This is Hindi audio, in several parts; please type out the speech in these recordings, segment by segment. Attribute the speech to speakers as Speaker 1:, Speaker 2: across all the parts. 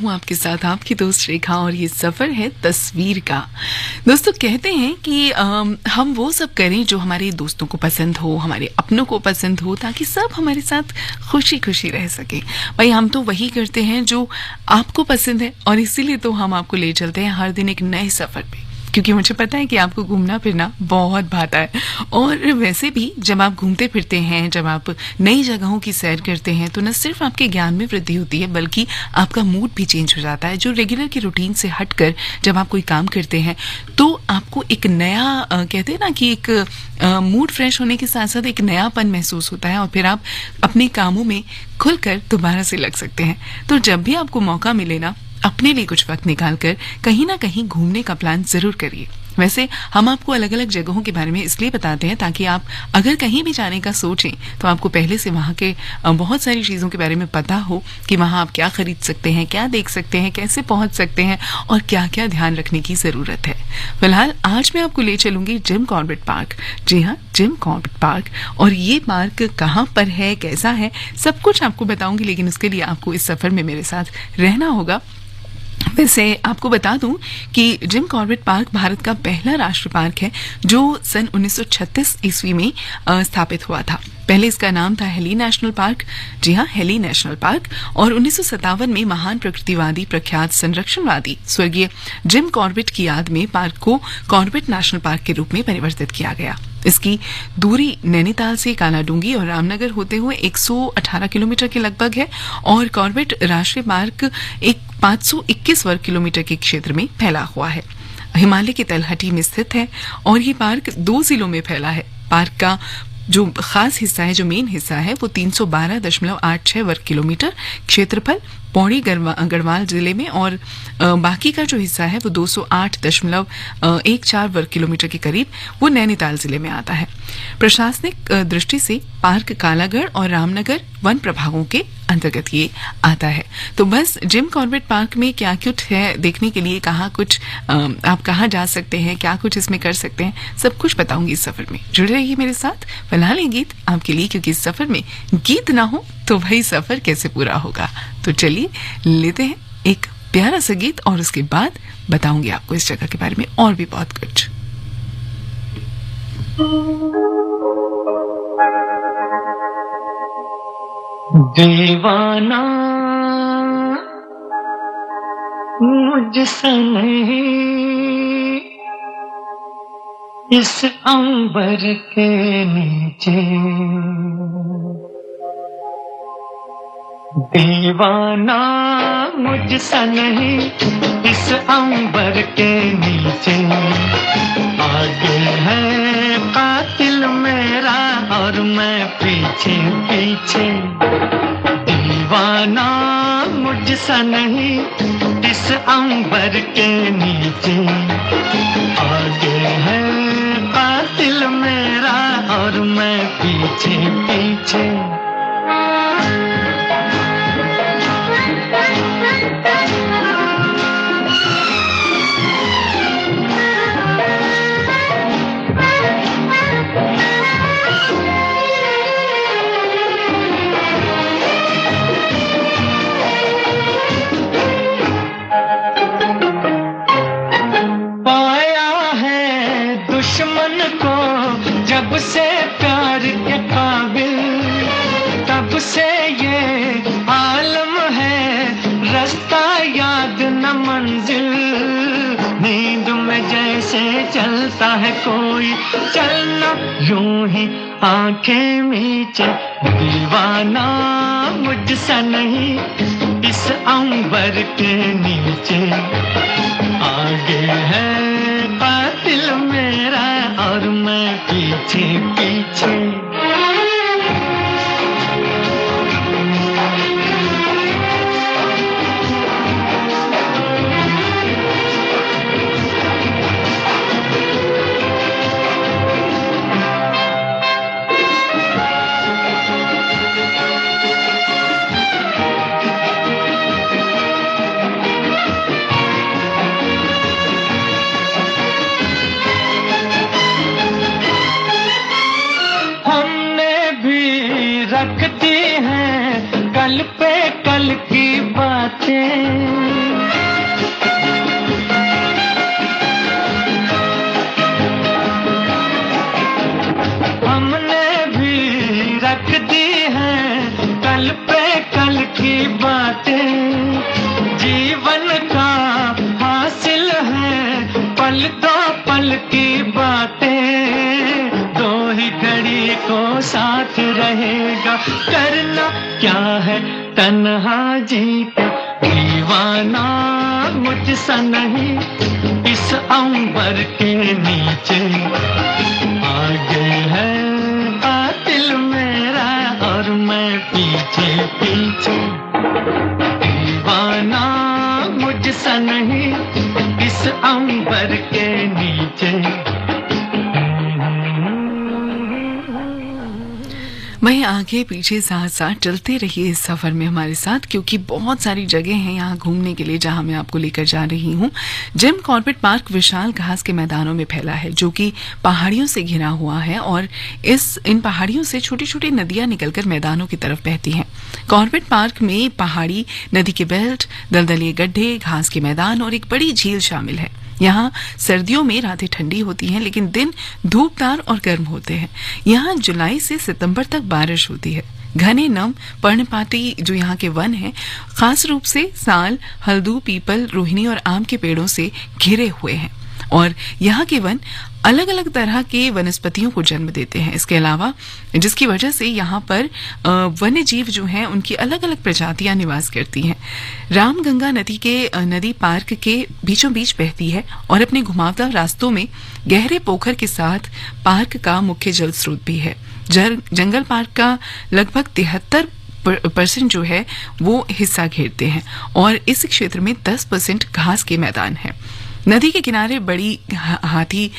Speaker 1: हूँ आपके साथ आपकी दोस्त रेखा और ये सफ़र है तस्वीर का। दोस्तों कहते हैं कि हम वो सब करें जो हमारे दोस्तों को पसंद हो, हमारे अपनों को पसंद हो, ताकि सब हमारे साथ खुशी खुशी रह सके। भाई हम तो वही करते हैं जो आपको पसंद है और इसीलिए तो हम आपको ले चलते हैं हर दिन एक नए सफ़र पे, क्योंकि मुझे पता है कि आपको घूमना फिरना बहुत भाता है। और वैसे भी जब आप घूमते फिरते हैं, जब आप नई जगहों की सैर करते हैं, तो न सिर्फ आपके ज्ञान में वृद्धि होती है बल्कि आपका मूड भी चेंज हो जाता है। जो रेगुलर की रूटीन से हटकर जब आप कोई काम करते हैं तो आपको एक नया कहते हैं ना कि एक मूड फ्रेश होने के साथ साथ एक नयापन महसूस होता है और फिर आप अपने कामों में खुलकर दोबारा से लग सकते हैं। तो जब भी आपको मौका मिले ना, अपने लिए कुछ वक्त निकाल कर कहीं ना कहीं घूमने का प्लान जरूर करिए। वैसे हम आपको अलग अलग जगहों के बारे में इसलिए बताते हैं ताकि आप अगर कहीं भी जाने का सोचें तो आपको पहले से वहाँ के बहुत सारी चीज़ों के बारे में पता हो कि वहाँ आप क्या खरीद सकते हैं, क्या देख सकते हैं, कैसे पहुँच सकते हैं और क्या क्या ध्यान रखने की ज़रूरत है। फिलहाल आज मैं आपको ले चलूंगी जिम कॉर्बेट पार्क। जी हाँ, जिम कॉर्बेट पार्क। और ये पार्क कहाँ पर है, कैसा है, सब कुछ आपको बताऊंगी, लेकिन उसके लिए आपको इस सफ़र में मेरे साथ रहना होगा। वैसे आपको बता दूं कि जिम कॉर्बेट पार्क भारत का पहला राष्ट्रीय पार्क है जो सन 1936 ईस्वी में स्थापित हुआ था। पहले इसका नाम था हेली नेशनल पार्क। जी हाँ, हेली नेशनल पार्क। और 1957 में महान प्रकृतिवादी, प्रख्यात संरक्षणवादी स्वर्गीय जिम कॉर्बेट की याद में पार्क को कॉर्बेट नेशनल पार्क के रूप में परिवर्तित किया गया। इसकी दूरी नैनीताल से कालाडूंगी और रामनगर होते हुए 118 किलोमीटर के लगभग है और कॉर्बेट राष्ट्रीय पार्क एक 521 वर्ग किलोमीटर के क्षेत्र में फैला हुआ है। हिमालय की तलहटी में स्थित है और ये पार्क 2 जिलों में फैला है। पार्क का जो खास हिस्सा है, जो मेन हिस्सा है, वो 312.86 वर्ग किलोमीटर क्षेत्रफल पौड़ी गढ़वाल जिले में और बाकी का जो हिस्सा है वो 208.14 वर्ग किलोमीटर के करीब वो नैनीताल जिले में आता है। प्रशासनिक दृष्टि से पार्क कालागढ़ और रामनगर वन प्रभागों के अंतर्गत ये आता है। तो बस जिम कॉर्बेट पार्क में क्या कुछ है देखने के लिए, कहाँ कुछ आप कहाँ जा सकते हैं, क्या कुछ इसमें कर सकते हैं, सब कुछ बताऊंगी इस सफर में। जुड़े रहिए मेरे साथ। फिलहाल ये गीत आपके लिए, क्योंकि इस सफर में गीत ना हो तो भाई सफर कैसे पूरा होगा। तो चलिए लेते हैं एक प्यारा सा गीत और उसके बाद बताऊंगी आपको इस जगह के बारे में और भी बहुत कुछ।
Speaker 2: दीवाना मुझसे नहीं, इस अंबर के नीचे दीवाना मुझसे नहीं, इस अंबर के नीचे आगे है कातिल मेरा और मैं पीछे पीछे। दीवाना मुझसे नहीं, इस अंबर के नीचे आगे है कातिल मेरा और मैं पीछे पीछे। जब से प्यार के काबिल, तब से ये आलम है, रास्ता याद न मंजिल। नींद में जैसे चलता है कोई, चलना यूं ही आंखें मीचे। दीवाना मुझसे नहीं, इस अंबर के नीचे आगे है कातिल मेरा और मैं पीछे पीछे। रखती हैं कल पे कल की बातें, की बातें जीवन का हासिल है, पल दो पल की बातें, दो ही घड़ी को साथ रहेगा, करना क्या है तन्हा जी का दीवाना मुझसा नहीं, इस अंबर के नीचे आगे है दिल मेरा और मैं पीछे पीछे, दीवाना मुझसा नहीं, इस अंबर के नीचे।
Speaker 1: वहीं आगे पीछे साथ साथ चलते रहिए इस सफर में हमारे साथ, क्योंकि बहुत सारी जगह हैं यहाँ घूमने के लिए जहाँ मैं आपको लेकर जा रही हूँ। जिम कॉर्बेट पार्क विशाल घास के मैदानों में फैला है जो कि पहाड़ियों से घिरा हुआ है और इन पहाड़ियों से छोटी छोटी नदियां निकलकर मैदानों की तरफ बहती हैं। कॉर्बेट पार्क में पहाड़ी, नदी के बेल्ट, दलदली गड्ढे, घास के मैदान और एक बड़ी झील शामिल है। यहाँ सर्दियों में रातें ठंडी होती हैं लेकिन दिन धूपदार और गर्म होते हैं। यहाँ जुलाई से सितंबर तक बारिश होती है। घने नम पर्णपाती जो यहाँ के वन हैं खास रूप से साल, हल्दू, पीपल, रोहिणी और आम के पेड़ों से घिरे हुए हैं और यहाँ के वन अलग अलग तरह के वनस्पतियों को जन्म देते हैं। इसके अलावा जिसकी वजह से यहाँ पर वन्य जीव जो हैं उनकी अलग अलग प्रजातियां निवास करती हैं। रामगंगा नदी पार्क के बीचों बीच बहती है और अपने घुमावदार रास्तों में गहरे पोखर के साथ पार्क का मुख्य जल स्रोत भी है। जंगल पार्क का लगभग 73% जो है वो हिस्सा घेरते हैं और इस क्षेत्र में 10% घास के मैदान है। नदी के किनारे बड़ी हाथी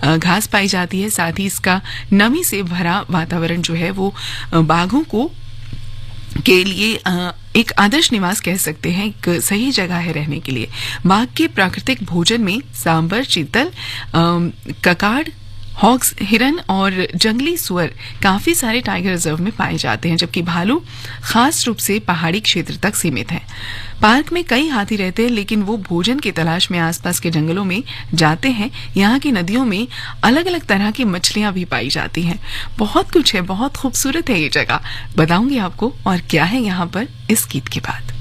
Speaker 1: घास पाई जाती है। साथ ही इसका नमी से भरा वातावरण जो है वो बाघों के लिए एक आदर्श निवास कह सकते हैं, एक सही जगह है रहने के लिए। बाघ के प्राकृतिक भोजन में सांबर, चीतल, ककाड़, हॉग्स, हिरन और जंगली सुअर काफी सारे टाइगर रिजर्व में पाए जाते हैं, जबकि भालू खास रूप से पहाड़ी क्षेत्र तक सीमित है। पार्क में कई हाथी रहते हैं लेकिन वो भोजन की तलाश में आसपास के जंगलों में जाते हैं। यहाँ की नदियों में अलग अलग तरह की मछलियां भी पाई जाती हैं। बहुत कुछ है, बहुत खूबसूरत है ये जगह, बताऊंगी आपको और क्या है यहाँ पर इस गीत के बाद।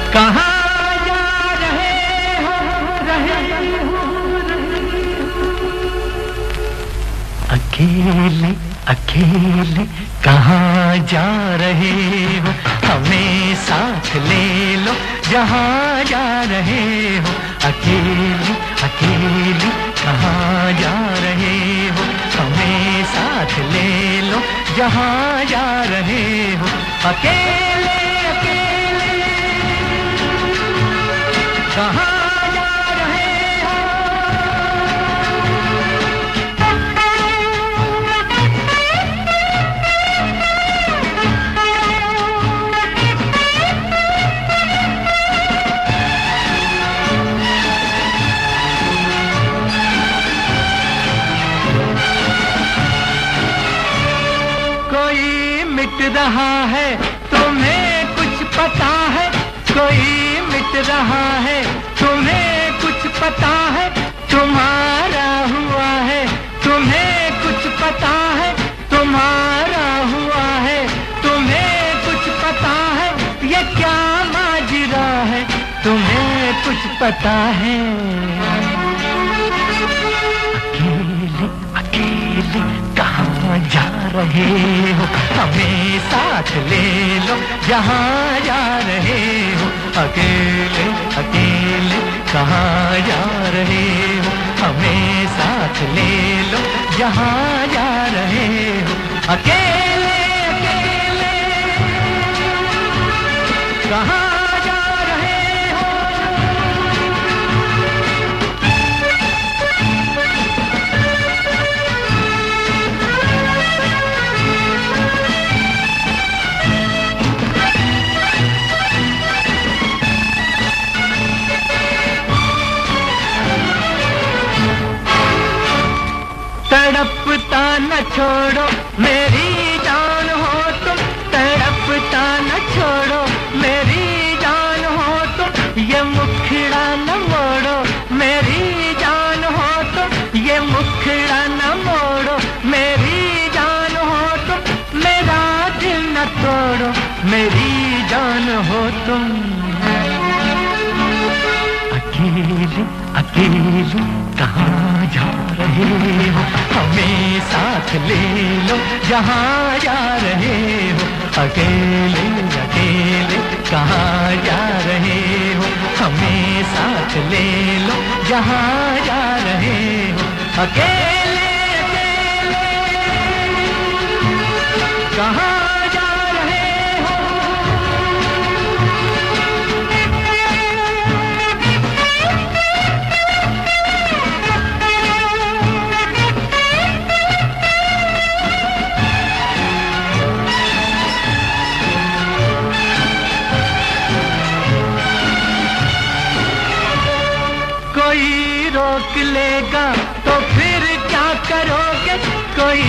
Speaker 2: कहाँ जा रहे हो, अकेले अकेले कहाँ जा रहे हो, हमें साथ ले लो जहाँ जा रहे हो। अकेले अकेले कहाँ जा रहे हो, हमें साथ ले लो जहाँ जा रहे हो। अकेले कहाँ जा रहे हो। कोई मिट रहा है तुम्हें कुछ पता है, कोई मिट रहा है तुम्हें कुछ पता है, तुम्हारा हुआ है तुम्हें कुछ पता है, तुम्हारा हुआ है तुम्हें कुछ पता है, ये क्या माजरा है तुम्हें कुछ पता है। अकेले अकेले कहाँ जा रहे हो, हमें साथ ले लो जहाँ जा रहे हो। अकेले अकेले कहाँ जा रहे हो, हमें साथ ले लो जहाँ जा रहे हो। अकेले अकेले कहाँ जा रहे हो। तड़पता न छोड़ो मेरी जान हो तुम, तड़पता न छोड़ो मेरी अकेले कहाँ जा रहे हो, हमें साथ ले लो जहाँ जा रहे हो। अकेले अकेले कहाँ जा रहे हो, हमें साथ ले लो जहाँ जा रहे हो। अकेले अकेले कहाँ कोई रोक लेगा तो फिर क्या करोगे, कोई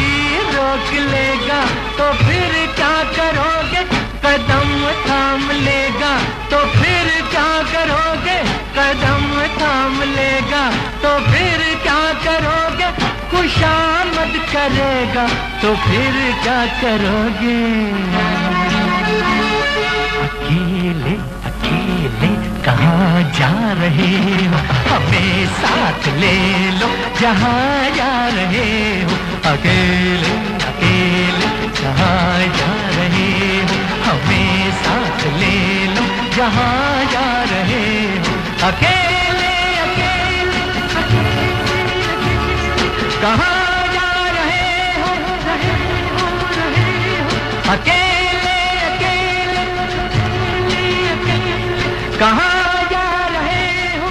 Speaker 2: रोक लेगा तो फिर क्या करोगे, कदम थाम लेगा तो फिर क्या करोगे, कदम थाम लेगा तो फिर क्या करोगे, खुशामद करेगा तो फिर क्या करोगे। अकेले अकेले कहाँ जा रहे हो, हमें साथ ले लो जहाँ जा रहे हो। अकेले अकेले कहाँ जा रहे हो, हमें साथ ले लो जहाँ जा रहे हो। अकेले अकेले कहाँ जा रहे हो, अकेले अकेले कहाँ जा रहे हो,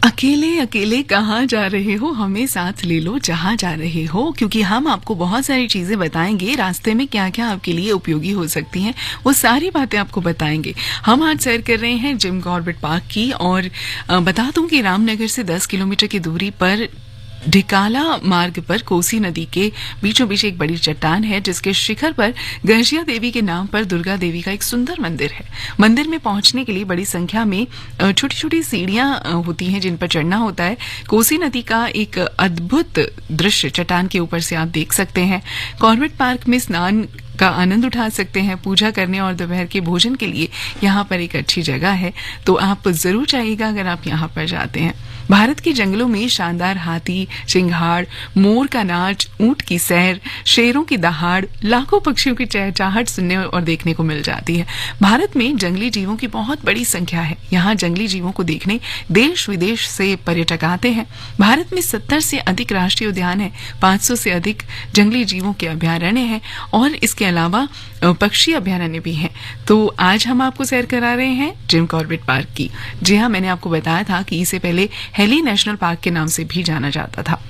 Speaker 1: अकेले अकेले कहाँ जा रहे हो, हमें साथ ले लो जहाँ जा रहे हो। क्योंकि हम आपको बहुत सारी चीजें बताएंगे, रास्ते में क्या क्या आपके लिए उपयोगी हो सकती हैं वो सारी बातें आपको बताएंगे। हम आज सैर कर रहे हैं जिम कॉर्बेट पार्क की, और बता दूं कि रामनगर से 10 किलोमीटर की दूरी पर ढिकाला मार्ग पर कोसी नदी के बीचों बीच एक बड़ी चट्टान है, जिसके शिखर पर गर्जिया देवी के नाम पर दुर्गा देवी का एक सुंदर मंदिर है। मंदिर में पहुंचने के लिए बड़ी संख्या में छोटी छोटी सीढ़ियां होती हैं जिन पर चढ़ना होता है। कोसी नदी का एक अद्भुत दृश्य चट्टान के ऊपर से आप देख सकते हैं। कॉर्बेट पार्क में स्नान का आनंद उठा सकते हैं, पूजा करने और दोपहर के भोजन के लिए यहाँ पर एक अच्छी जगह है, तो आप जरूर जाइएगा अगर आप यहाँ पर जाते हैं। भारत के जंगलों में शानदार हाथी, सिंघाड़, मोर का नाच, ऊंट की सैर, शेरों की दहाड़, लाखों पक्षियों की चहचहाहट सुनने और देखने को मिल जाती है। भारत में जंगली जीवों की बहुत बड़ी संख्या है। यहाँ जंगली जीवों को देखने देश विदेश से पर्यटक आते हैं। भारत में 70 से अधिक राष्ट्रीय उद्यान है, 500 से अधिक जंगली जीवों के अभ्यारण्य हैं और इसके अलावा पक्षी अभ्यारण्य भी हैं। तो आज हम आपको सैर करा रहे हैं जिम कॉर्बेट पार्क की। जी हाँ, मैंने आपको बताया था कि इसे पहले हेली नेशनल पार्क के नाम से भी जाना जाता था,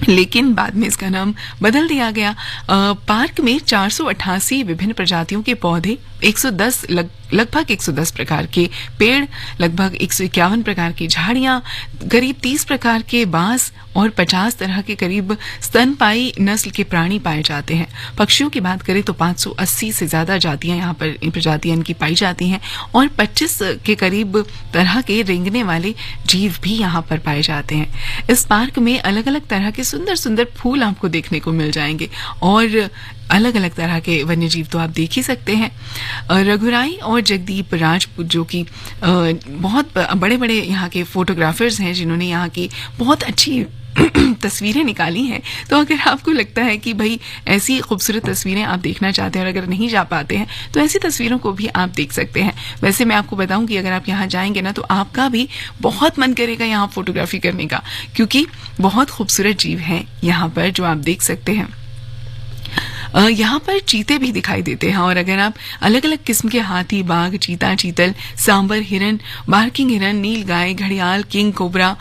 Speaker 1: लेकिन बाद में इसका नाम बदल दिया गया। पार्क में 488 विभिन्न प्रजातियों के पौधे, 110 लगभग 110 प्रकार के पेड़, लगभग 151 प्रकार की झाड़ियां, करीब 30 प्रकार के बांस और 50 तरह के करीब स्तनपायी नस्ल के प्राणी पाए जाते हैं। पक्षियों की बात करें तो 580 से ज्यादा जातियां यहाँ पर प्रजातियां इनकी पाई जाती हैं और 25 के करीब तरह के रेंगने वाले जीव भी यहाँ पर पाए जाते हैं। इस पार्क में अलग अलग तरह के सुंदर सुंदर फूल आपको देखने को मिल जाएंगे और अलग अलग तरह के वन्य जीव तो आप देख ही सकते हैं। रघुराई और जगदीप राजपूत जो कि बहुत बड़े बड़े यहाँ के फोटोग्राफर्स हैं, जिन्होंने यहाँ की बहुत अच्छी तस्वीरें निकाली हैं। तो अगर आपको लगता है कि भाई ऐसी खूबसूरत तस्वीरें आप देखना चाहते हैं और अगर नहीं जा पाते हैं तो ऐसी तस्वीरों को भी आप देख सकते हैं। वैसे मैं आपको बताऊं कि अगर आप यहाँ जाएंगे ना तो आपका भी बहुत मन करेगा यहाँ फोटोग्राफी करने का, क्योंकि बहुत खूबसूरत जीव हैं यहाँ पर जो आप देख सकते हैं। यहाँ पर चीते भी दिखाई देते हैं और अगर आप अलग अलग किस्म के हाथी, बाघ, चीता, चीतल, सांबर हिरन, बार्किंग हिरन, नील गाय, घड़ियाल, किंग कोबरा,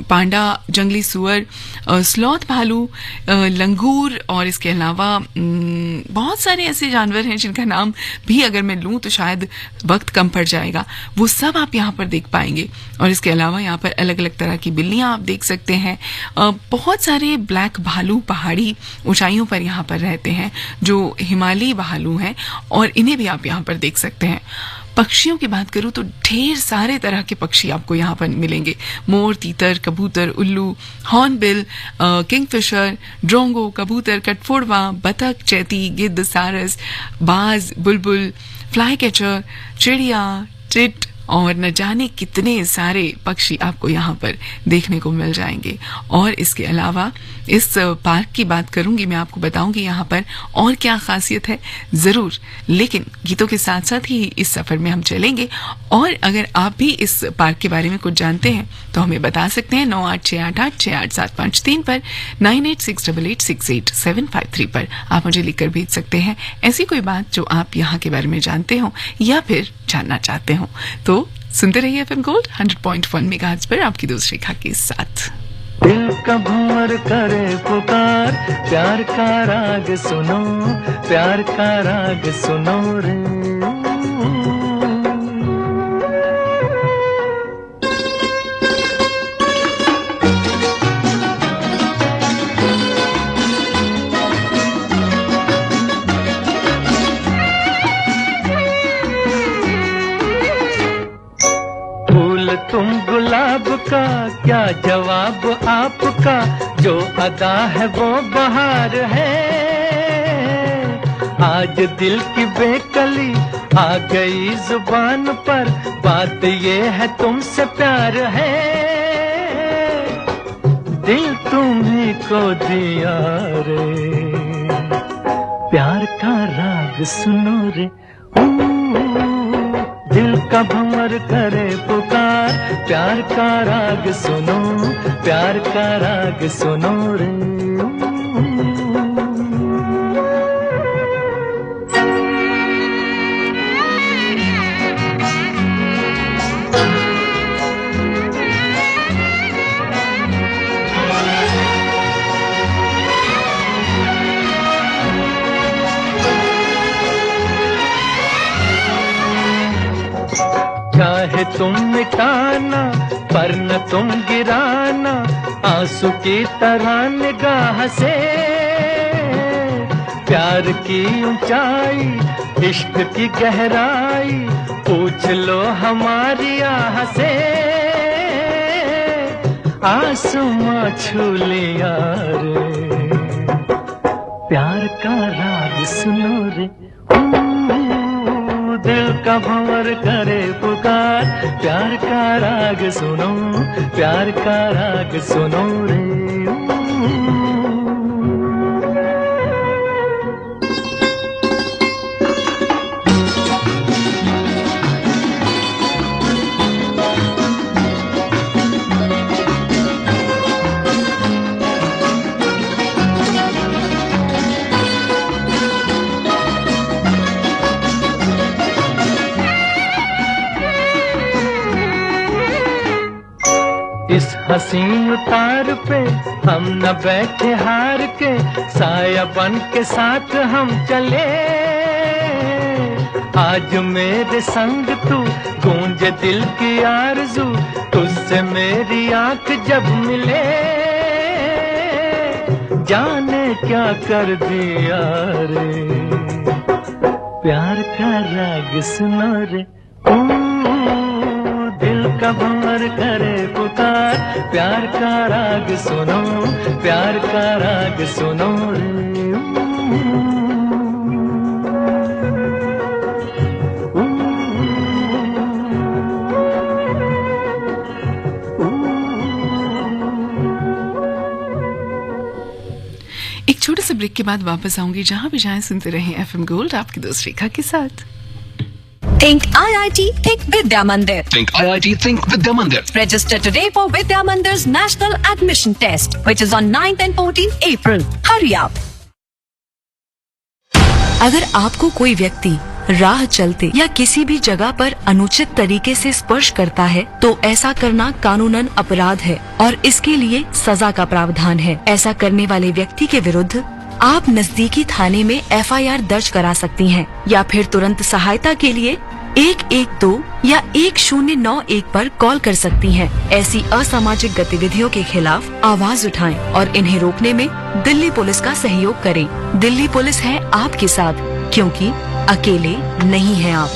Speaker 1: पांडा, जंगली सुअर, स्लॉथ भालू, लंगूर और इसके अलावा बहुत सारे ऐसे जानवर हैं जिनका नाम भी अगर मैं लूँ तो शायद वक्त कम पड़ जाएगा, वो सब आप यहाँ पर देख पाएंगे। और इसके अलावा यहाँ पर अलग अलग तरह की बिल्लियाँ आप देख सकते हैं। बहुत सारे ब्लैक भालू पहाड़ी ऊंचाइयों पर यहाँ पर रहते हैं जो हिमालयी भालू हैं और इन्हें भी आप यहाँ पर देख सकते हैं। पक्षियों की बात करूं तो ढेर सारे तरह के पक्षी आपको यहाँ पर मिलेंगे। मोर, तीतर, कबूतर, उल्लू, हॉर्नबिल, किंगफिशर, ड्रोंगो, कबूतर, कटफोड़वा, बतख, चैती, गिद्ध, सारस, बाज, बुलबुल, फ्लाई कैचर, चिड़िया, टिट और न जाने कितने सारे पक्षी आपको यहाँ पर देखने को मिल जाएंगे। और इसके अलावा इस पार्क की बात करूंगी, मैं आपको बताऊंगी यहाँ पर और क्या खासियत है जरूर, लेकिन गीतों के साथ साथ ही इस सफर में हम चलेंगे। और अगर आप भी इस पार्क के बारे में कुछ जानते हैं तो हमें बता सकते हैं 9868868753 पर, 9868868753 पर आप मुझे लिखकर भेज सकते हैं ऐसी कोई बात जो आप यहाँ के बारे में जानते हो या फिर जानना चाहते हो। तो सुनते रहिए एफएम गोल्ड 100.1 मेगाहर्ट्ज पर आपकी दोस्त रेखा के साथ।
Speaker 2: दिल का भंवर करे पुकार, प्यार का राग सुनो, प्यार का राग सुनो रे। तुम गुलाब का क्या जवाब आपका, जो अदा है वो बहार है। आज दिल की बेकली आ गई जुबान पर, बात ये है तुमसे प्यार है। दिल तुम्हीं को दिया रे, प्यार का राग सुनो रे। दिल का भंवर करे पुकार, प्यार का राग सुनो, प्यार का राग सुनो रे। चाहे तुम मिटाना पर न तुम गिराना, आंसू की तरह निगाह से। प्यार की ऊंचाई, इश्क की गहराई, पूछ लो हमारी आह से। आसमां छू लिया रे, प्यार का राग सुनो रे। दिल का भंवर करे पुकार, प्यार का राग सुनो, प्यार का राग सुनो रे। इस हसीन उतार पे हम न बैठे हार के, साया बन के साथ हम चले। आज मेरे संग तू, गूंज दिल की आरज़ू, तुझसे मेरी आंख जब मिले। जाने क्या कर दिया रे, प्यार का राग सुनो रे। दिल का भंवर करे पुकार, प्यार का राग सुनो, प्यार का राग सुनो रे।
Speaker 1: एक छोटे से ब्रेक के बाद वापस आऊंगी, जहां भी जाएं सुनते रहें एफएम गोल्ड आपकी दोस्त रेखा के साथ।
Speaker 3: Think IIT, think Vidya Mandir.
Speaker 4: Think IIT, think Vidya Mandir.
Speaker 3: Register today for Vidya Mandir's National Admission Test, which is on 9th and 14th April. Hurry up.
Speaker 5: अगर आपको कोई व्यक्ति राह चलते या किसी भी जगह पर अनुचित तरीके से स्पर्श करता है तो ऐसा करना कानूनन अपराध है और इसके लिए सजा का प्रावधान है। ऐसा करने वाले व्यक्ति के विरुद्ध आप नजदीकी थाने में FIR दर्ज करा सकती हैं या फिर तुरंत सहायता के लिए 112 या 1091 पर कॉल कर सकती हैं। ऐसी असामाजिक गतिविधियों के खिलाफ आवाज उठाएं और इन्हें रोकने में दिल्ली पुलिस का सहयोग करें। दिल्ली पुलिस है आपके साथ, क्योंकि अकेले नहीं हैं आप।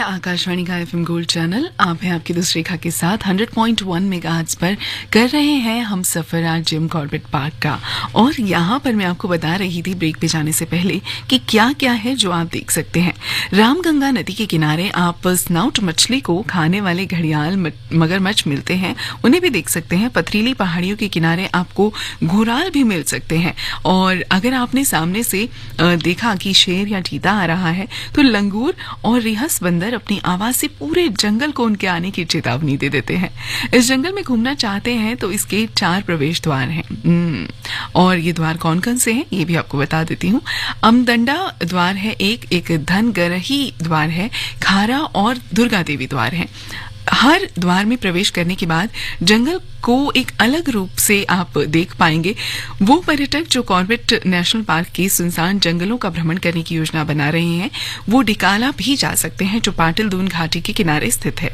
Speaker 1: आकाशवाणी का एफएम गोल्ड चैनल। आप हैं आपकी दोस्त रेखा के साथ 100.1 मेगाहर्ट्ज पर कर रहे हैं हम सफर आज जिम कॉर्बेट पार्क का। और यहाँ पर मैं आपको बता रही थी ब्रेक पे जाने से पहले कि क्या क्या है जो आप देख सकते हैं। रामगंगा नदी के किनारे आप स्नाउट मछली को खाने वाले घड़ियाल मगरमच्छ मिलते हैं, उन्हें भी देख सकते हैं। पथरीली पहाड़ियों के किनारे आपको घोराल भी मिल सकते हैं। और अगर आपने सामने से देखा कि शेर या चीता आ रहा है तो लंगूर और रिहस बंदर अपनी आवाज से पूरे जंगल को उनके आने की चेतावनी दे देते हैं। इस जंगल में घूमना चाहते हैं तो इसके 4 प्रवेश द्वार हैं। और ये द्वार कौन कौन से हैं ये भी आपको बता देती हूँ। अमदंडा द्वार है, एक धनगरही द्वार है, खारा और दुर्गा देवी द्वार है। हर द्वार में प्रवेश करने के बाद जंगल को एक अलग रूप से आप देख पाएंगे। वो पर्यटक जो कॉर्बेट नेशनल पार्क के सुनसान जंगलों का भ्रमण करने की योजना बना रहे हैं वो डिकाला भी जा सकते हैं, जो पाटिल दून घाटी के किनारे स्थित है।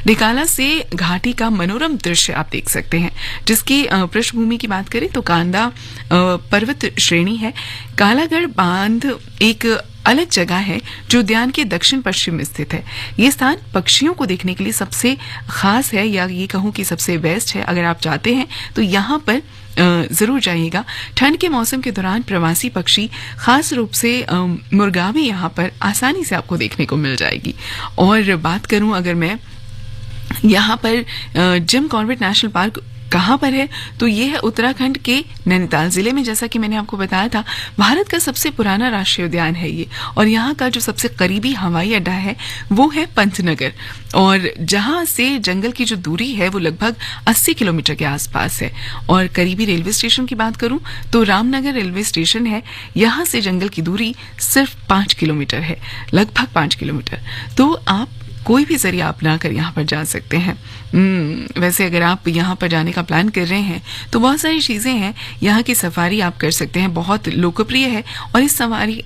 Speaker 1: डिकाला से घाटी का मनोरम दृश्य आप देख सकते हैं। जिसकी पृष्ठभूमि की बात करें तो कांदा पर्वत श्रेणी है। कालागढ़ बांध एक अलग जगह है जो उद्यान के दक्षिण पश्चिम में स्थित है। ये स्थान पक्षियों को देखने के लिए सबसे खास है, या ये कहूँ कि सबसे बेस्ट है। अगर आप जाते हैं तो यहाँ पर जरूर जाइएगा। ठंड के मौसम के दौरान प्रवासी पक्षी, खास रूप से मुर्गा भी यहाँ पर आसानी से आपको देखने को मिल जाएगी। और बात करूँ अगर मैं यहाँ पर जिम कॉर्बेट नेशनल पार्क कहाँ पर है तो ये है उत्तराखंड के नैनीताल जिले में। जैसा कि मैंने आपको बताया था, भारत का सबसे पुराना राष्ट्रीय उद्यान है ये। और यहाँ का जो सबसे करीबी हवाई अड्डा है वो है पंतनगर। और जहाँ से जंगल की जो दूरी है वो लगभग 80 किलोमीटर के आसपास है। और करीबी रेलवे स्टेशन की बात करूँ तो रामनगर रेलवे स्टेशन है। यहाँ से जंगल की दूरी सिर्फ 5 किलोमीटर है, लगभग 5 किलोमीटर। तो आप कोई भी जरिया अपना कर यहाँ पर जा सकते हैं। वैसे अगर आप यहाँ पर जाने का प्लान कर रहे हैं तो बहुत सारी चीज़ें हैं। यहाँ की सफारी आप कर सकते हैं, बहुत लोकप्रिय है। और इस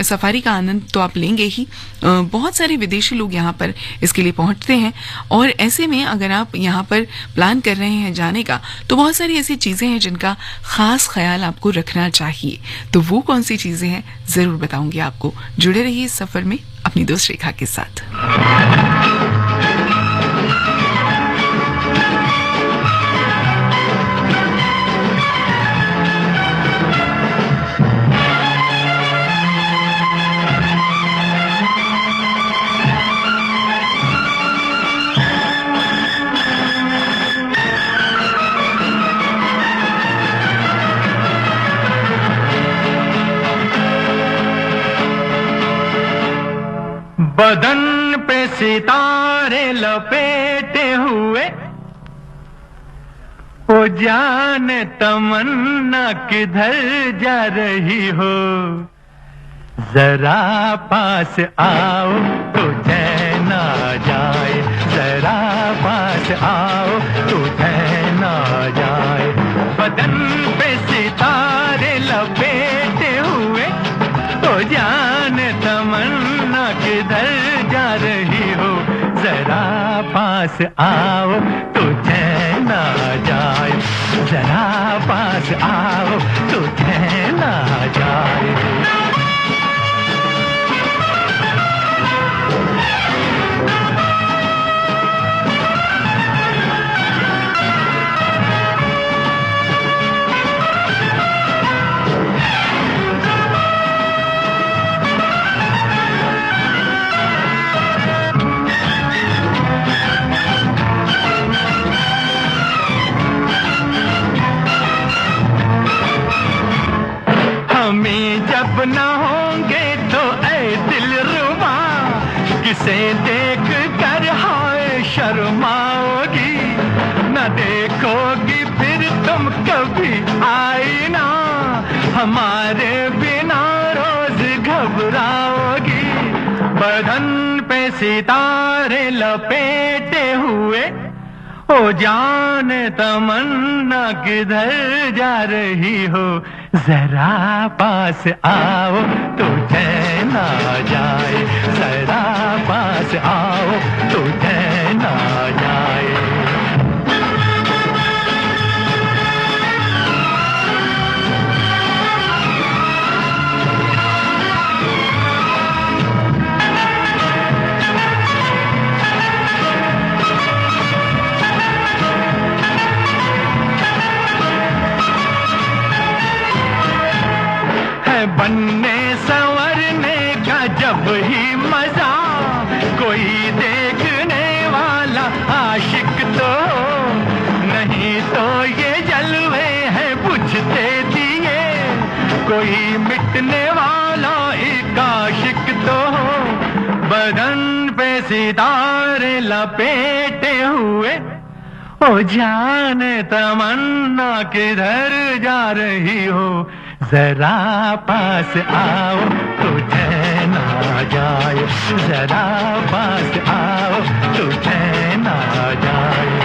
Speaker 1: सफारी का आनंद तो आप लेंगे ही। बहुत सारे विदेशी लोग यहाँ पर इसके लिए पहुँचते हैं। और ऐसे में अगर आप यहाँ पर प्लान कर रहे हैं जाने का तो बहुत सारी ऐसी चीज़ें हैं जिनका खास ख्याल आपको रखना चाहिए। तो वो कौन सी चीज़ें हैं ज़रूर बताऊँगी आपको। जुड़े रहिए इस सफ़र में अपनी दोस्त रेखा के साथ।
Speaker 2: बदन पे सितारे लपेटे हुए, ओ जाने तमन्ना किधर जा रही हो। जरा पास आओ तो चैन आ जाए, जरा पास आओ तो चैन आ जाए। बदन पे सितारे लपेटे हुए, ओ जाने तमन्ना किधर जा रही हो। जरा पास आओ तो चैन आ जाए, जरा पास आओ तो चैन आ जाए। जब न होंगे तो ऐ दिलरुबा, किसे देख कर हाय शर्माओगी। न देखोगी फिर तुम कभी आईना, हमारे बिना रोज घबराओगी। बदन पे सितारे लपेटे हुए, ओ जाने तमन्ना किधर जा रही हो। जरा पास आओ तो चैन आ जाए, जरा पास आओ तो चैन आ जाए। है बनने संवरने का जब ही मजा, कोई देखने वाला आशिक तो नहीं तो ये जलवे हैं बुझते दिए, कोई मिटने वाला एक आशिक तो बदन पे सितारे लपेटे हुए, ओ जाने तमन्ना किधर जा रही हो, जरा पास आओ तुझे ना जाए, जरा पास आओ तुझे ना जाए।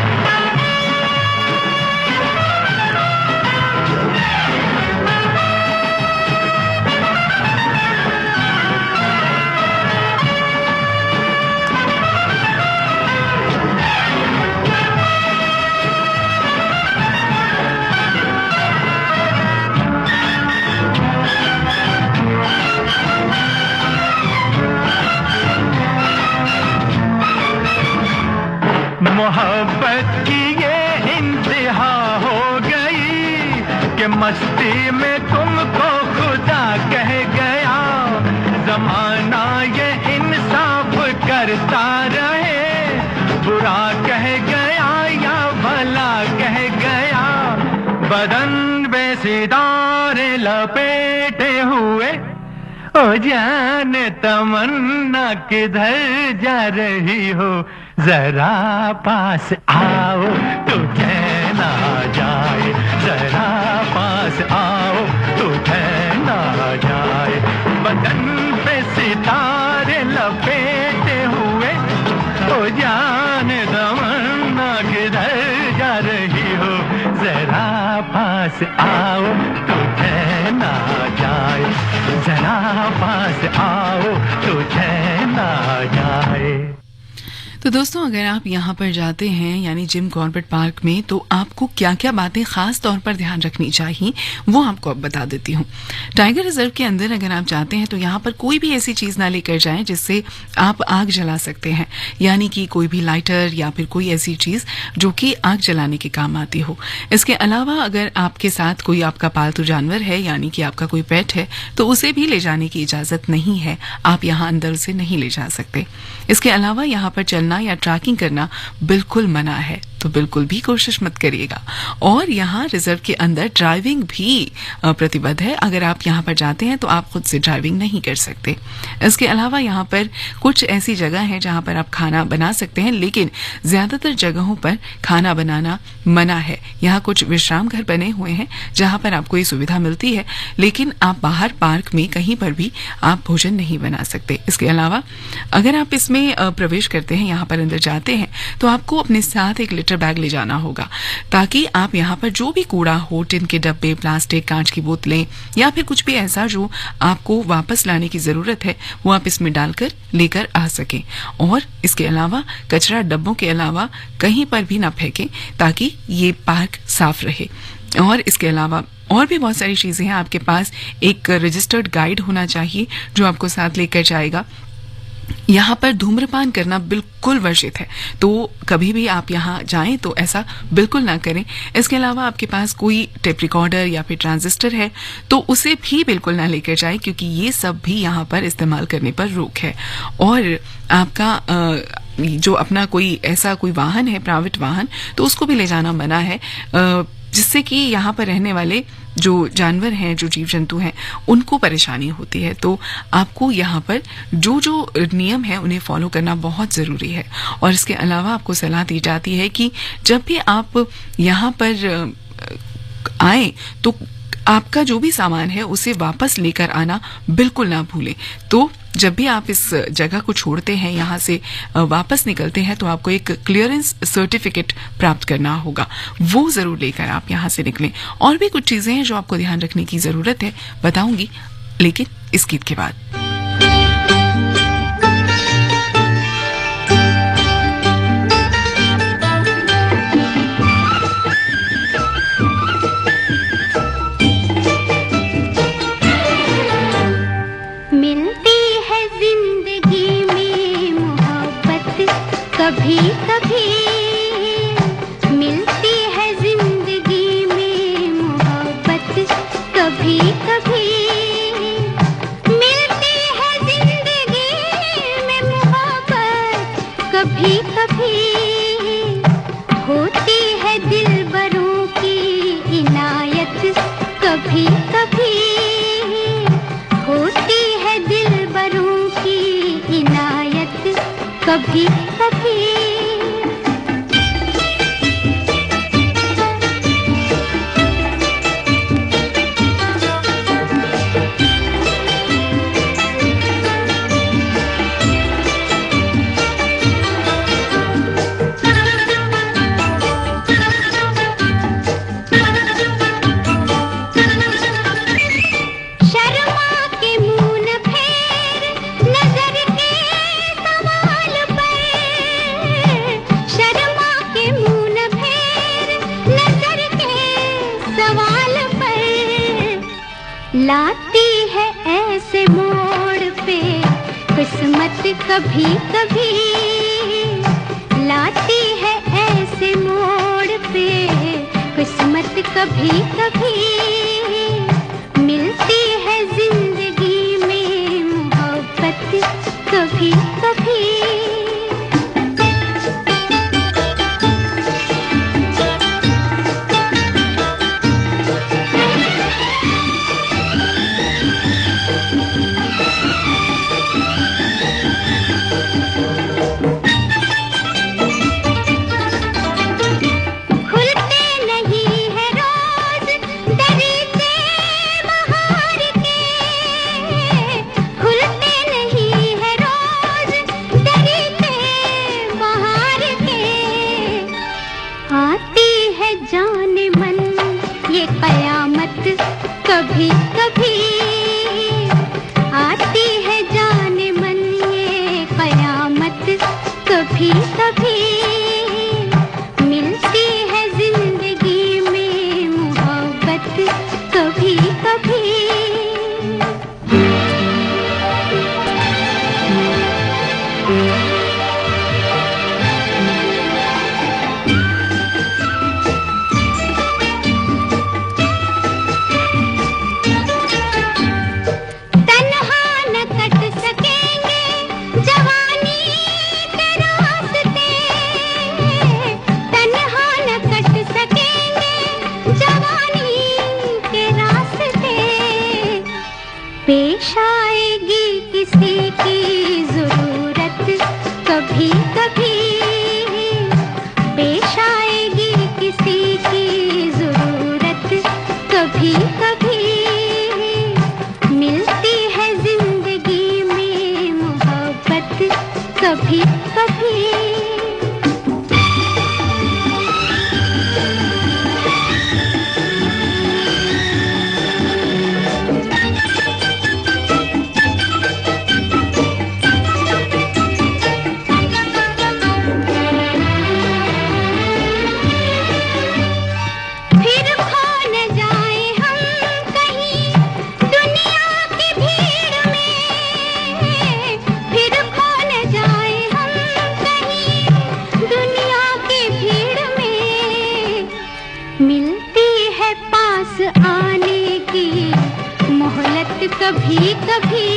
Speaker 2: मोहब्बत की ये इंतहा हो गई कि मस्ती में तुमको खुदा कह गया, जमाना ये इंसाफ करता रहे, बुरा कह गया या भला कह गया, बदन में सितारे लपेटे हुए, ओ जाने तमन्ना किधर जा रही हो, जरा पास आओ तुझे ना जाए, जरा पास आओ तुझे ना जाए, बदन पे सितारे लपेटे हुए, ओ जाने तमन्ना किधर जा रही हो, जरा पास आओ तुझे ना जाए, जरा पास आओ तुझे ना जाए।
Speaker 1: तो दोस्तों, अगर आप यहाँ पर जाते हैं यानी जिम कॉर्बेट पार्क में, तो आपको क्या क्या बातें खास तौर पर ध्यान रखनी चाहिए वो आपको अब बता देती हूँ। टाइगर रिजर्व के अंदर अगर आप जाते हैं तो यहाँ पर कोई भी ऐसी चीज़ ना लेकर जाएं जिससे आप आग जला सकते हैं, यानी कि कोई भी लाइटर या फिर कोई ऐसी चीज़ जो कि आग जलाने के काम आती हो। इसके अलावा अगर आपके साथ कोई आपका पालतू जानवर है यानी कि आपका कोई पेट है तो उसे भी ले जाने की इजाज़त नहीं है, आप यहाँ अंदर उसे नहीं ले जा सकते। इसके अलावा यहाँ पर चलना या ट्रैकिंग करना बिल्कुल मना है, तो बिल्कुल भी कोशिश मत करिएगा। और यहाँ रिजर्व के अंदर ड्राइविंग भी प्रतिबद्ध है, अगर आप यहाँ पर जाते हैं तो आप खुद से ड्राइविंग नहीं कर सकते। इसके अलावा यहाँ पर कुछ ऐसी जगह है जहाँ पर आप खाना बना सकते हैं, लेकिन ज्यादातर जगहों पर खाना बनाना मना है। यहाँ कुछ विश्राम घर बने हुए हैं जहाँ पर आपको ये सुविधा मिलती है, लेकिन आप बाहर पार्क में कहीं पर भी आप भोजन नहीं बना सकते। इसके अलावा अगर आप इसमें प्रवेश करते हैं, यहाँ पर अंदर जाते हैं, तो आपको अपने साथ 1 लीटर बैग ले जाना होगा, ताकि आप यहाँ पर जो भी कूड़ा हो, टिन के डब्बे, प्लास्टिक, कांच की बोतलें या फिर कुछ भी ऐसा जो आपको वापस लाने की जरूरत है, वो आप इसमें डालकर लेकर आ सकें। और इसके अलावा कचरा डब्बों के अलावा कहीं पर भी ना फेंकें, ताकि ये पार्क साफ रहे। और इसके अलावा और भी बहुत सारी चीजें हैं। आपके पास एक रजिस्टर्ड गाइड होना चाहिए जो आपको साथ लेकर जाएगा। यहाँ पर धूम्रपान करना बिल्कुल वर्जित है, तो कभी भी आप यहाँ जाएं तो ऐसा बिल्कुल ना करें। इसके अलावा आपके पास कोई टेप रिकॉर्डर या फिर ट्रांजिस्टर है तो उसे भी बिल्कुल ना लेकर जाएं, क्योंकि ये सब भी यहाँ पर इस्तेमाल करने पर रोक है। और आपका जो अपना कोई ऐसा कोई वाहन है, प्राइवेट वाहन, तो उसको भी ले जाना मना है, जिससे कि यहाँ पर रहने वाले जो जानवर हैं, जो जीव जंतु हैं, उनको परेशानी होती है। तो आपको यहाँ पर जो जो नियम है उन्हें फॉलो करना बहुत ज़रूरी है। और इसके अलावा आपको सलाह दी जाती है कि जब भी आप यहाँ पर आए तो आपका जो भी सामान है उसे वापस लेकर आना बिल्कुल ना भूलें। तो जब भी आप इस जगह को छोड़ते हैं, यहाँ से वापस निकलते हैं, तो आपको एक क्लियरेंस सर्टिफिकेट प्राप्त करना होगा, वो जरूर लेकर आप यहाँ से निकलें। और भी कुछ चीजें हैं जो आपको ध्यान रखने की जरूरत है, बताऊंगी लेकिन इस गीत के बाद।
Speaker 6: कभी कभी मिलती है जिंदगी में मोहब्बत, कभी कभी कभी कभी। लाती है ऐसे मोड़ पे किस्मत कभी कभी, लाती है ऐसे मोड़ पे किस्मत कभी कभी। मिलती है जिंदगी में मोहब्बत कभी कभी। कभी कभी आती है जाने मन ये कयामत कभी कभी। मिलती है जिंदगी में मोहब्बत कभी कभी। पेश आएगी किसी की जरूरत कभी कभी, पेश आएगी किसी की जरूरत कभी कभी। मिलती है जिंदगी में मोहब्बत कभी कभी। आने की मोहलत कभी कभी,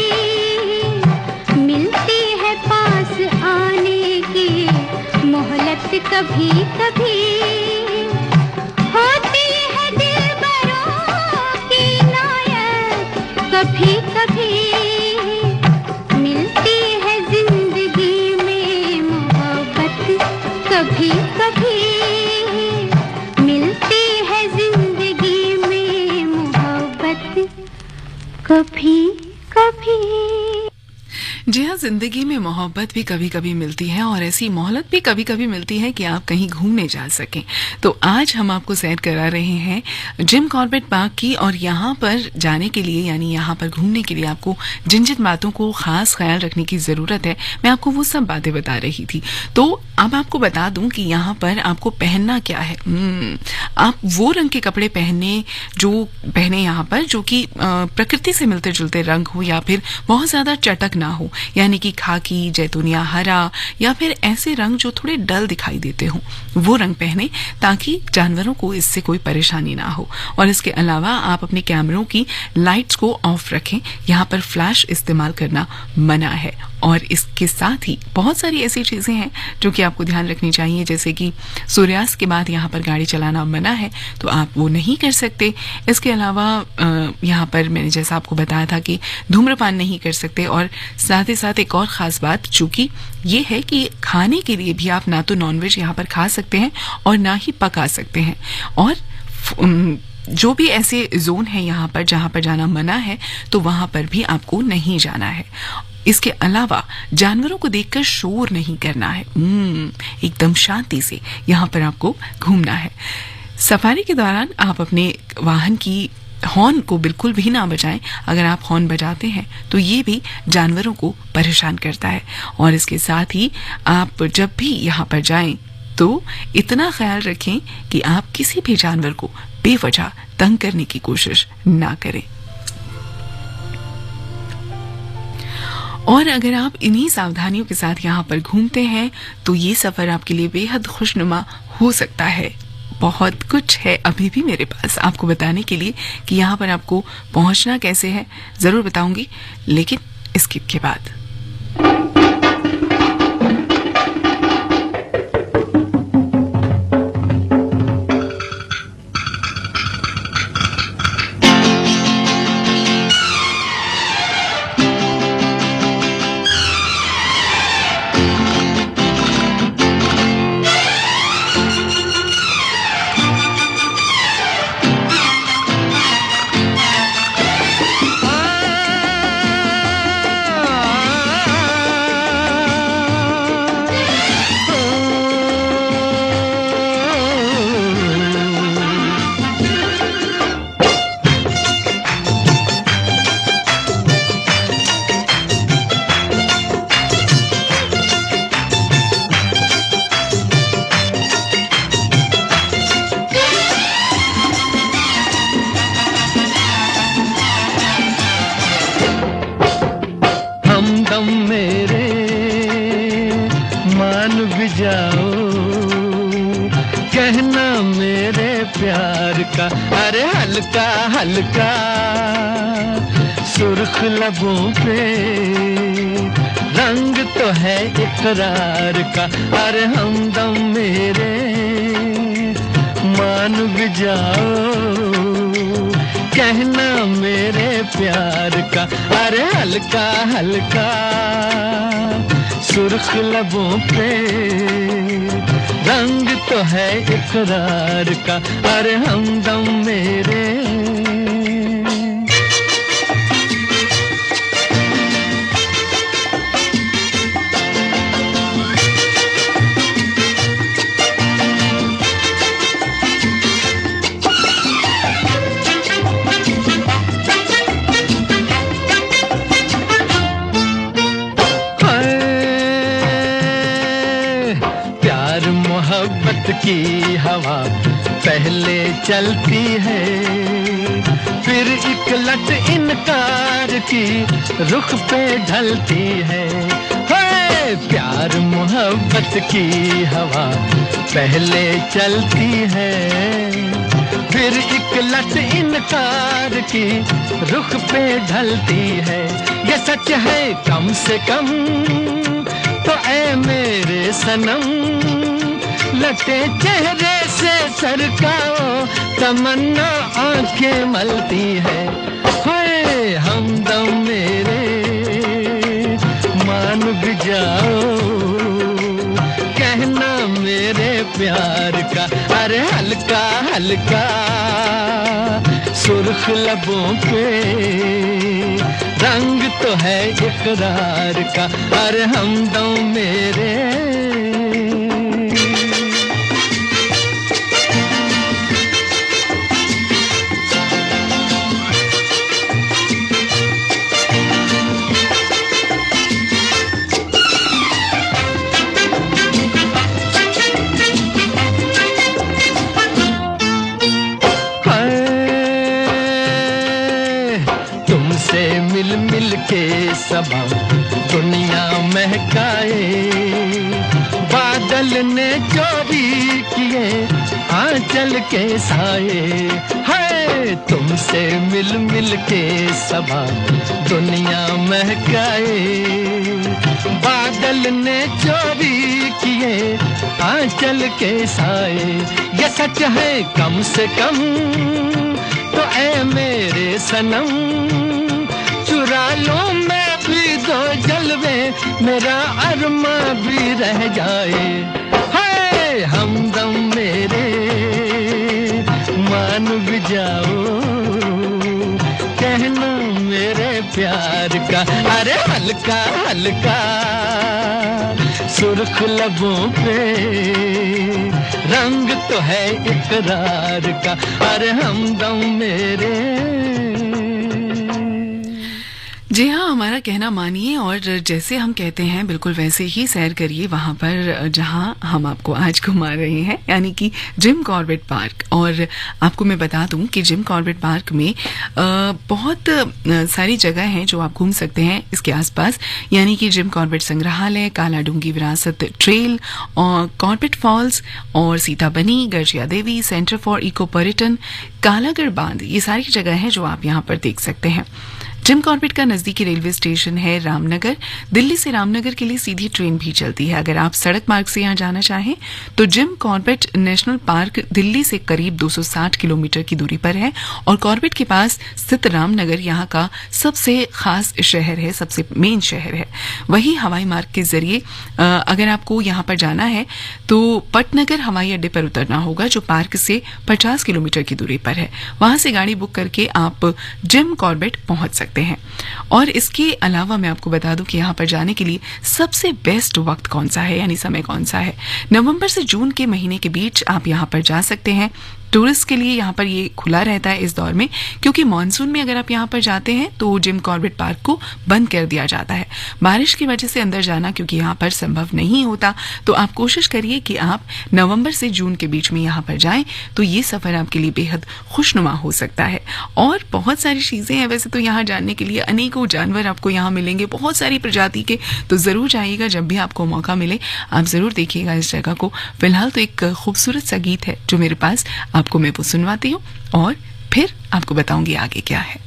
Speaker 6: मिलती है पास आने की मोहलत कभी कभी। होती है दिलबरों की नायत कभी कभी। मिलती है जिंदगी में मोहब्बत कभी कभी। कभी कभी।
Speaker 1: जी हाँ, जिंदगी में मोहब्बत भी कभी कभी मिलती है और ऐसी मोहलत भी कभी कभी मिलती है कि आप कहीं घूमने जा सकें। तो आज हम आपको सैर करा रहे हैं जिम कॉर्बेट पार्क की, और यहाँ पर जाने के लिए यानी यहाँ पर घूमने के लिए आपको जिन जिन बातों को खास ख्याल रखने की ज़रूरत है, मैं आपको वो सब बातें बता रही थी। तो अब आपको बता दूं कि यहाँ पर आपको पहनना क्या है। आप वो रंग के कपड़े पहने यहाँ पर जो कि प्रकृति से मिलते जुलते रंग हो या फिर बहुत ज़्यादा चटक ना हो, यानी कि खाकी, जैतूनिया, हरा या फिर ऐसे रंग जो थोड़े डल दिखाई देते हो, वो रंग पहने ताकि जानवरों को इससे कोई परेशानी ना हो। और इसके अलावा आप अपने कैमरों की लाइट्स को ऑफ रखें। यहाँ पर फ्लैश इस्तेमाल करना मना है। और इसके साथ ही बहुत सारी ऐसी चीज़ें हैं जो कि आपको ध्यान रखनी चाहिए, जैसे कि सूर्यास्त के बाद यहाँ पर गाड़ी चलाना मना है, तो आप वो नहीं कर सकते। इसके अलावा यहाँ पर मैंने जैसा आपको बताया था कि धूम्रपान नहीं कर सकते, और साथ ही साथ साथ एक और ख़ास बात चूँकि ये है कि खाने के लिए भी आप ना तो नॉनवेज यहाँ पर खा सकते हैं और ना ही पका सकते हैं। और जो भी ऐसे जोन है यहाँ पर जहाँ पर जाना मना है, तो वहाँ पर भी आपको नहीं जाना है। इसके अलावा जानवरों को देखकर शोर नहीं करना है, एकदम शांति से यहाँ पर आपको घूमना है। सफारी के दौरान आप अपने वाहन की हॉर्न को बिल्कुल भी ना बजाएं। अगर आप हॉर्न बजाते हैं तो ये भी जानवरों को परेशान करता है। और इसके साथ ही आप जब भी यहाँ पर जाएं तो इतना ख्याल रखें कि आप किसी भी जानवर को बेवजह तंग करने की कोशिश ना करें। और अगर आप इन्हीं सावधानियों के साथ यहाँ पर घूमते हैं तो ये सफर आपके लिए बेहद खुशनुमा हो सकता है। बहुत कुछ है अभी भी मेरे पास आपको बताने के लिए कि यहाँ पर आपको पहुंचना कैसे है, जरूर बताऊंगी, लेकिन इसके के बाद।
Speaker 2: अरे हल्का हल्का सुर्ख लबों पे रंग तो है इकरार का। अरे हमदम मेरे मान भी जाओ कहना मेरे प्यार का। अरे हल्का हल्का सुर्ख लबों पे रंग तो है इकरार का। अरे हमदम मेरे मोहब्बत की हवा पहले चलती है, फिर एक लट इनकार की रुख पे ढलती है। प्यार मोहब्बत की हवा पहले चलती है, फिर एक लट इनकार की रुख पे ढलती है। ये सच है कम से कम तो ऐ मेरे सनम, लटे चेहरे से सरकाओ तमन्ना आंखें मलती है। हाय हमदम मेरे मान भी जाओ कहना मेरे प्यार का। अरे हल्का हल्का सुर्ख लबों पे रंग तो है इकरार का। अरे हमदम मेरे मिल के सबा दुनिया महकाए, बादल ने चोरी किए आंचल के साए। है तुमसे मिल मिल के सबा दुनिया महकाए, बादल ने चोरी किए आंचल के साए। ये सच है कम से कम तो ऐ मेरे सनम, चुरा लो मैं भी दो जलवे मेरा अरमा भी रह जाए। हाय हमदम मेरे मान भी जाओ, कहना मेरे प्यार का। अरे हल्का हल्का सुर्ख लबों पे रंग तो है इकरार का। अरे हमदम मेरे।
Speaker 1: जी हाँ, हमारा कहना मानिए और जैसे हम कहते हैं बिल्कुल वैसे ही सैर करिए वहाँ पर जहाँ हम आपको आज घुमा रहे हैं, यानी कि जिम कॉर्बेट पार्क। और आपको मैं बता दूं कि जिम कॉर्बेट पार्क में बहुत सारी जगह हैं जो आप घूम सकते हैं इसके आसपास, यानी कि जिम कॉर्बेट संग्रहालय, काला डूंगी विरासत ट्रेल और कॉर्बेट फॉल्स और सीता बनी, गर्जिया देवी, सेंटर फॉर इको पर्यटन, कालागढ़ बांध, ये सारी जगह हैं जो आप यहाँ पर देख सकते हैं। जिम कॉर्बेट का नजदीकी रेलवे स्टेशन है रामनगर। दिल्ली से रामनगर के लिए सीधी ट्रेन भी चलती है। अगर आप सड़क मार्ग से यहाँ जाना चाहें तो Jim Corbett national park Delhi से करीब 260 किलोमीटर की दूरी पर है और कॉर्बेट के पास स्थित रामनगर यहाँ का सबसे खास शहर है, सबसे मेन शहर है। वही हवाई मार्ग के जरिए अगर आपको यहाँ पर जाना है तो पटनगर हवाई अड्डे पर उतरना होगा जो पार्क से 50 किलोमीटर की दूरी पर है। वहां से गाड़ी बुक करके आप जिम कॉर्बेट पहुंच सकते हैं। और इसके अलावा मैं आपको बता दूं कि यहाँ पर जाने के लिए सबसे बेस्ट वक्त कौन सा है, यानी समय कौन सा है। नवंबर से जून के महीने के बीच आप यहाँ पर जा सकते हैं। टूरिस्ट के लिए यहाँ पर ये खुला रहता है इस दौर में, क्योंकि मॉनसून में अगर आप यहाँ पर जाते हैं तो जिम कॉर्बेट पार्क को बंद कर दिया जाता है। बारिश की वजह से अंदर जाना क्योंकि यहाँ पर संभव नहीं होता, तो आप कोशिश करिए कि आप नवंबर से जून के बीच में यहाँ पर जाएं, तो ये सफर आपके लिए बेहद खुशनुमा हो सकता है। और बहुत सारी चीजें हैं वैसे तो यहाँ जानने के लिए, अनेकों जानवर आपको यहाँ मिलेंगे, बहुत सारी प्रजाति के, तो जरूर जाइएगा जब भी आपको मौका मिले, आप जरूर देखिएगा इस जगह को। फिलहाल तो एक खूबसूरत सा गीत है जो मेरे पास, आपको मैं वो सुनवाती हूँ और फिर आपको बताऊंगी आगे क्या है।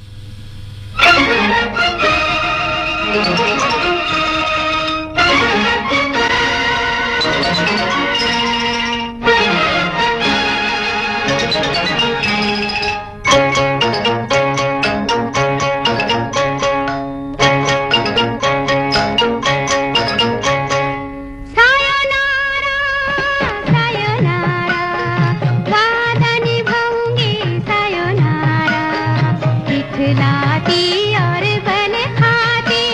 Speaker 6: लाती और बल खाती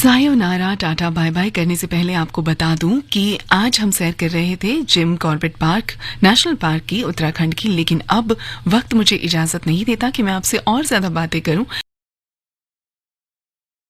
Speaker 1: सायोनारा टाटा बाय बाय करने से पहले आपको बता दूं कि आज हम सैर कर रहे थे Jim Corbett park national park की, उत्तराखंड की, लेकिन अब वक्त मुझे इजाजत नहीं देता कि मैं आपसे और ज्यादा बातें करूं।